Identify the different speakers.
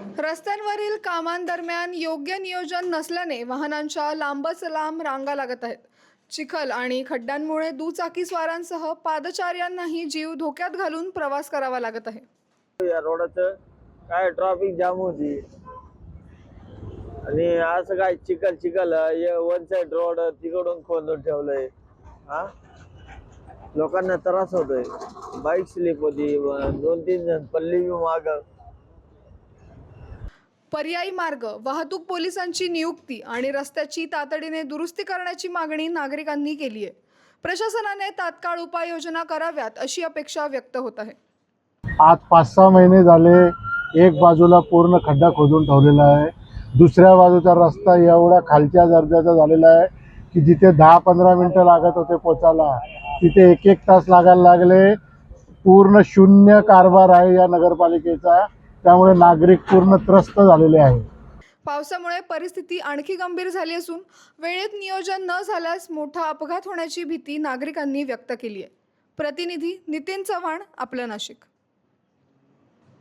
Speaker 1: रस्त्यांवरील कामांदरम्यान योग्य नियोजन नसल्याने वाहनांच्या लांबच लांब रांगा लागत आहेत। चिखल आणि खड्ड्यांमुळे दुचाकीस्वारांसह पादचाऱ्यांनाही जीव धोक्यात घालून प्रवास करावा लागत आहे।
Speaker 2: या रोडाचं काय ट्रॅफिक जाम होती आणि असं काय चिखल चिखल वन साइड रोड तिकडून खोदून ठेवलंय। हा, लोकांना त्रास होतोय, बाईक स्लिप होती, 2-3 जण पडली माग।
Speaker 1: पर्यायी मार्ग, वाहतूक पोलिसांची नियुक्ती आणि रस्त्याची तातडीने दुरुस्ती करण्याची मागणी नागरिकांनी केली आहे। प्रशासनाने तात्काळ उपाययोजना कराव्यात अशी अपेक्षा व्यक्त होत आहे।
Speaker 3: आज 5-6 महिने झाले एक बाजूला पूर्ण खड्डा खोदून ठेवलेला आहे, दुसऱ्या बाजूचा रस्ता एवढा खालच्या दर्जाचा झालेला आहे की जिथे 10-15 मिनिटं लागत होते पोचायला तिथे 1-1 तास लागायला लागले। पूर्ण शून्य कारभार आहे या नगरपालिकेचा, त्यामुळे नागरिक पूर्ण त्रस्त झालेले आहे।
Speaker 1: पावसामुळे परिस्थिती आणखी गंभीर झाली असून वेळेत नियोजन न झाल्यास मोठा अपघात होण्याची भीती नागरिकांनी व्यक्त केली आहे। प्रतिनिधी नितीन चव्हाण, आपलं नाशिक।